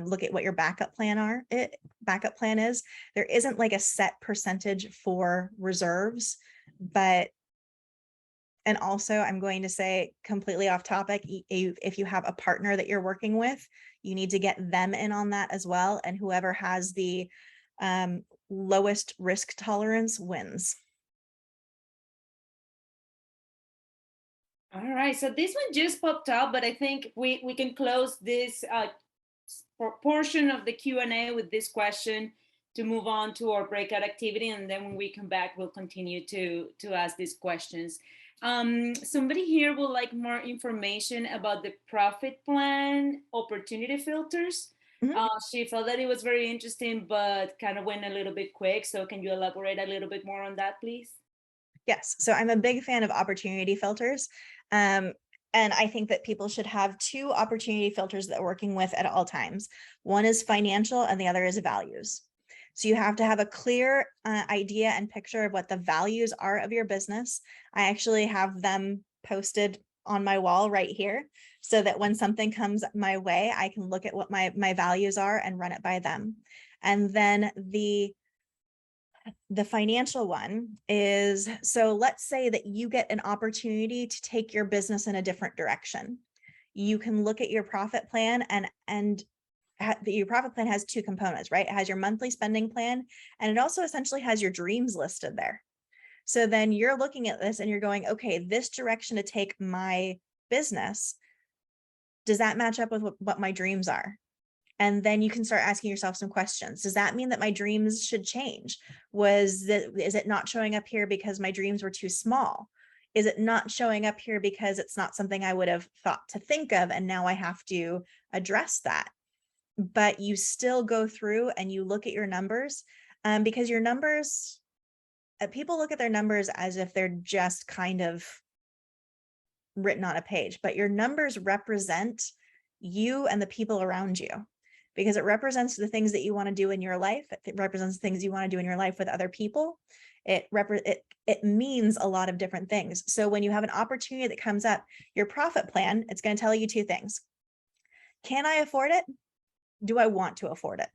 Speaker 4: look at what your backup plan is. There isn't like a set percentage for reserves, but, and also I'm going to say, completely off topic, if you have a partner that you're working with, you need to get them in on that as well. And whoever has the lowest risk tolerance wins.
Speaker 1: All right, so this one just popped up, but I think we can close this portion of the Q&A with this question to move on to our breakout activity. And then when we come back, we'll continue to ask these questions. Somebody here would like more information about the profit plan opportunity filters.
Speaker 4: Mm-hmm.
Speaker 1: She felt that it was very interesting, but kind of went a little bit quick. So can you elaborate a little bit more on that, please?
Speaker 4: Yes, so I'm a big fan of opportunity filters. And I think that people should have 2 opportunity filters that they're working with at all times. One is financial and the other is values. So you have to have a clear idea and picture of what the values are of your business. I actually have them posted on my wall right here, so that when something comes my way, I can look at what my values are and run it by them. And then the financial one is, so let's say that you get an opportunity to take your business in a different direction. You can look at your profit plan, and your profit plan has 2 components, right? It has your monthly spending plan, and it also essentially has your dreams listed there. So then you're looking at this and you're going, okay, this direction to take my business, does that match up with what my dreams are? And then you can start asking yourself some questions. Does that mean that my dreams should change? Is it not showing up here because my dreams were too small? Is it not showing up here because it's not something I would have thought to think of, and now I have to address that? But you still go through and you look at your numbers, because your numbers, people look at their numbers as if they're just kind of written on a page, but your numbers represent you and the people around you, because it represents the things that you want to do in your life. It represents things you want to do in your life with other people. It means a lot of different things. So when you have an opportunity that comes up, your profit plan, it's going to tell you two things. Can I afford it? Do I want to afford it?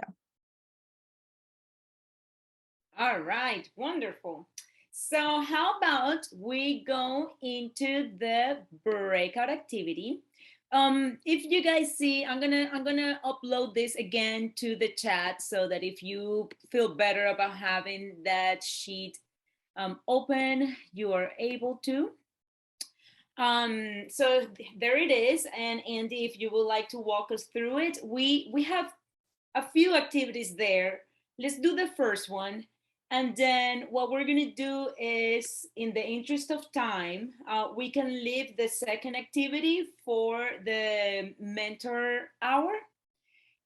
Speaker 4: So.
Speaker 1: All right, wonderful. So how about we go into the breakout activity? If you guys see, I'm gonna upload this again to the chat so that if you feel better about having that sheet open, you are able to. So there it is. And Andy, if you would like to walk us through it, we have a few activities there. Let's do the first one. And then what we're going to do is, in the interest of time, we can leave the second activity for the mentor hour.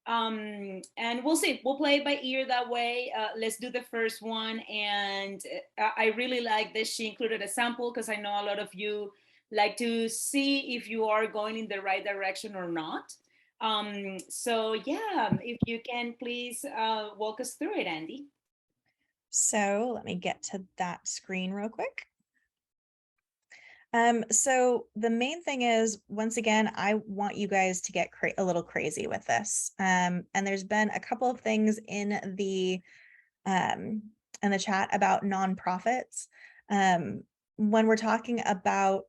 Speaker 1: And we'll see. We'll play it by ear that way. Let's do the first one. And I really like that she included a sample, because I know a lot of you like to see if you are going in the right direction or not. So yeah, if you can please walk us through it, Andy.
Speaker 4: So let me get to that screen real quick. So the main thing is, once again, I want you guys to get a little crazy with this. And there's been a couple of things in the chat about nonprofits. When we're talking about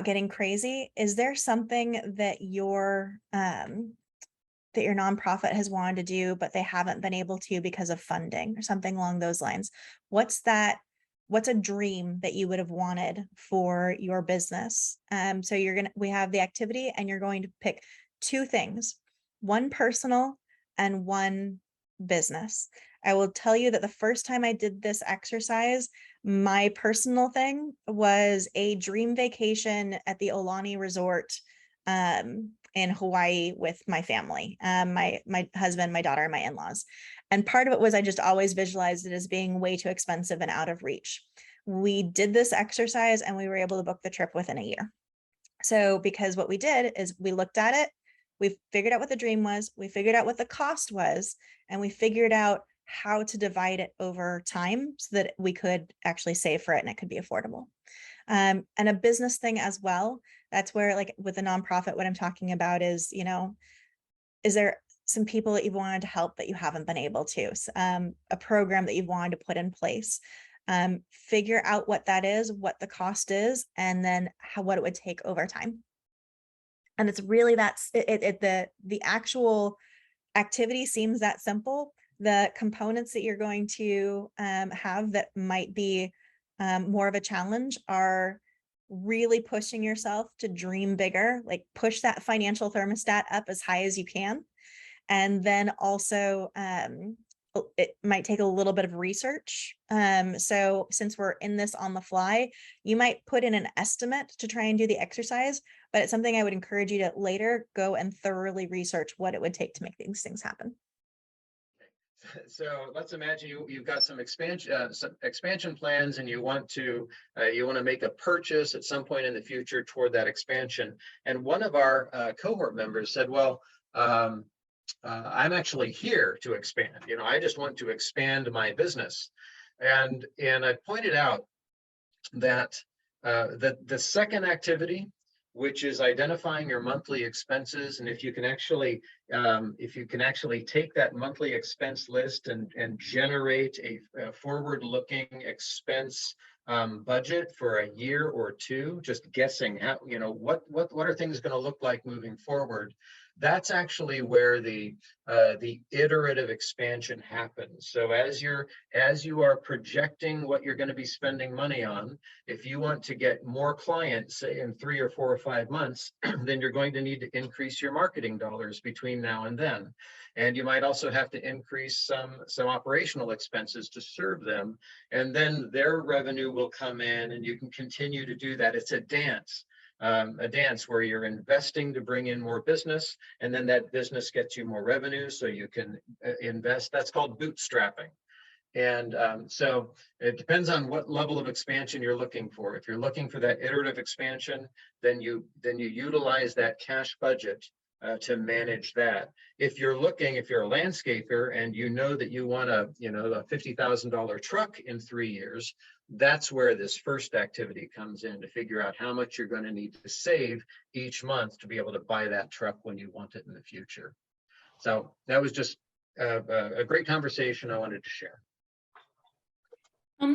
Speaker 4: getting crazy, is there something that your nonprofit has wanted to do, but they haven't been able to because of funding or something along those lines? What's a dream that you would have wanted for your business? So we have the activity, and you're going to pick two things, one personal and one business. I will tell you that the first time I did this exercise, my personal thing was a dream vacation at the Aulani Resort in Hawaii with my family, my husband, my daughter, and my in-laws. And part of it was I just always visualized it as being way too expensive and out of reach. We did this exercise and we were able to book the trip within a year. So because what we did is we looked at it, we figured out what the dream was, we figured out what the cost was, and we figured out how to divide it over time so that we could actually save for it and it could be affordable. And a business thing as well. That's where, like with the nonprofit, what I'm talking about is, is there some people that you've wanted to help that you haven't been able to, a program that you've wanted to put in place, figure out what that is, what the cost is, and then what it would take over time. And it's really the actual activity seems that simple. The components that you're going to have that might be more of a challenge are really pushing yourself to dream bigger, like push that financial thermostat up as high as you can. And then also it might take a little bit of research. So since we're in this on the fly, you might put in an estimate to try and do the exercise, but it's something I would encourage you to later go and thoroughly research what it would take to make these things happen.
Speaker 5: So let's imagine you've got some expansion plans, and you want to make a purchase at some point in the future toward that expansion. And one of our cohort members said, "Well, I'm actually here to expand. I just want to expand my business." And I pointed out that the second activity, which is identifying your monthly expenses, and if you can actually take that monthly expense list and generate a forward-looking expense budget for a year or two, just guessing how, what are things going to look like moving forward. That's actually where the iterative expansion happens. So as you are projecting what you're going to be spending money on, if you want to get more clients, say in 3 or 4 or 5 months, then you're going to need to increase your marketing dollars between now and then. And you might also have to increase some operational expenses to serve them. And then their revenue will come in and you can continue to do that. It's a dance where you're investing to bring in more business, and then that business gets you more revenue so you can invest. That's called bootstrapping. And so it depends on what level of expansion you're looking for. If you're looking for that iterative expansion, then you utilize that cash budget to manage that. If you're a landscaper and you know that you want a $50,000 truck in 3 years, that's where this first activity comes in, to figure out how much you're going to need to save each month to be able to buy that truck when you want it in the future. So that was just a great conversation I wanted to share.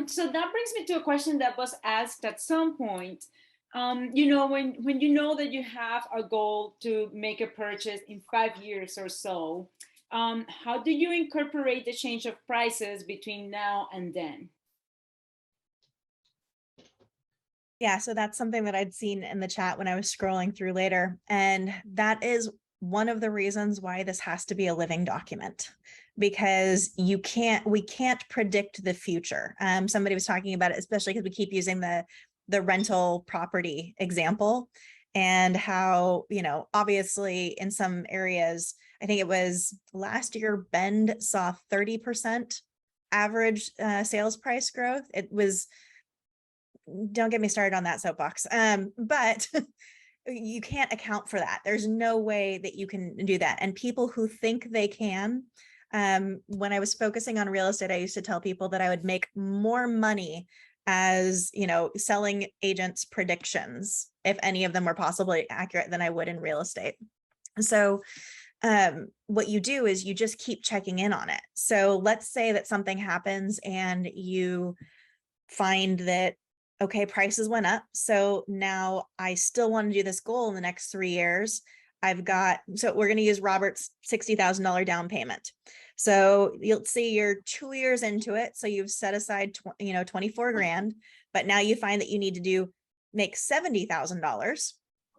Speaker 1: So that brings me to a question that was asked at some point. When you know that you have a goal to make a purchase in 5 years or so, how do you incorporate the change of prices between now and then?
Speaker 4: Yeah, so that's something that I'd seen in the chat when I was scrolling through later. And that is one of the reasons why this has to be a living document, because we can't predict the future. Somebody was talking about it, especially because we keep using the rental property example, and how, obviously in some areas, I think it was last year, Bend saw 30% average sales price growth. It was, don't get me started on that soapbox. But you can't account for that. There's no way that you can do that. And people who think they can, when I was focusing on real estate, I used to tell people that I would make more money as, selling agents' predictions, if any of them were possibly accurate, than I would in real estate. So what you do is you just keep checking in on it. So let's say that something happens and you find that, okay, prices went up. So now I still want to do this goal in the next 3 years. So we're going to use Robert's $60,000 down payment. So you'll see you're 2 years into it. So you've set aside, 24 grand, but now you find that you need to make $70,000.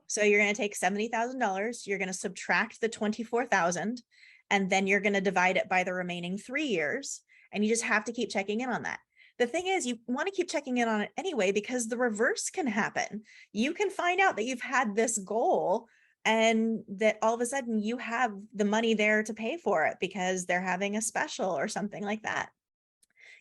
Speaker 4: So you're going to take $70,000, you're going to subtract the 24,000, and then you're going to divide it by the remaining 3 years. And you just have to keep checking in on that. The thing is, you want to keep checking in on it anyway, because the reverse can happen. You can find out that you've had this goal and that all of a sudden you have the money there to pay for it because they're having a special or something like that.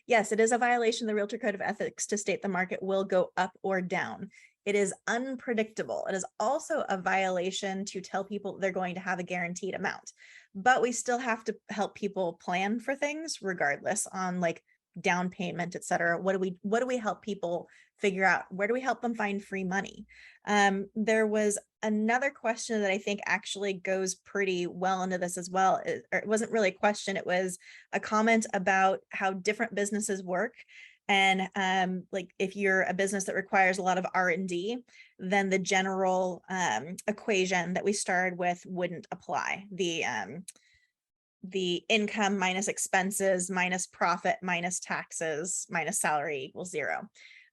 Speaker 4: Yes, it is a violation of the Realtor Code of Ethics to state the market will go up or down. It is unpredictable. It is also a violation to tell people they're going to have a guaranteed amount, but we still have to help people plan for things regardless, on like down payment, et cetera. What do we help people figure out? Where do we help them find free money? There was another question that I think actually goes pretty well into this as well. It wasn't really a question. It was a comment about how different businesses work. And like if you're a business that requires a lot of R&D, then the general equation that we started with wouldn't apply. The income minus expenses minus profit minus taxes minus salary equals 0.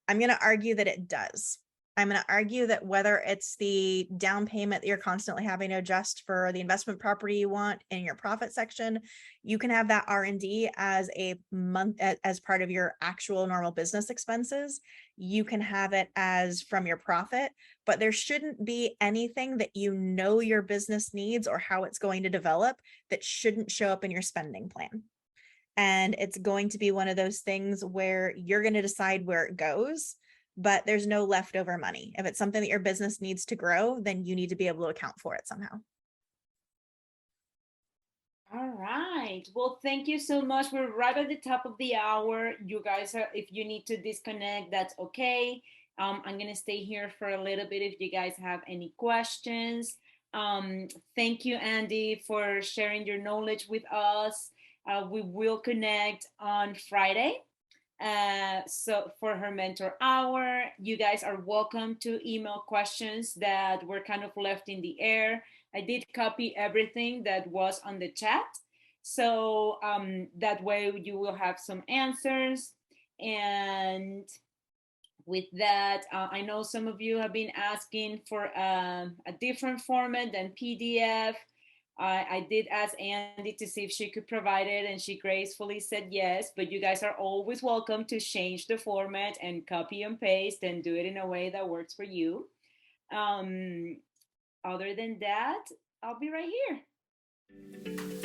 Speaker 4: I'm going to argue that it does. I'm going to argue that whether it's the down payment that you're constantly having to adjust for the investment property you want in your profit section, you can have that R&D as as part of your actual normal business expenses. You can have it as from your profit, but there shouldn't be anything that your business needs or how it's going to develop that shouldn't show up in your spending plan. And it's going to be one of those things where you're going to decide where it goes, but there's no leftover money. If it's something that your business needs to grow, then you need to be able to account for it somehow.
Speaker 1: All right. Well, thank you so much. We're right at the top of the hour. You guys if you need to disconnect, that's okay. I'm going to stay here for a little bit if you guys have any questions. Thank you, Andi, for sharing your knowledge with us. We will connect on Friday So for her mentor hour, you guys are welcome to email questions that were kind of left in the air. I did copy everything that was on the chat. So that way you will have some answers. And with that, I know some of you have been asking for a different format than PDF. I did ask Andy to see if she could provide it, and she gracefully said yes, but you guys are always welcome to change the format and copy and paste and do it in a way that works for you. Other than that, I'll be right here.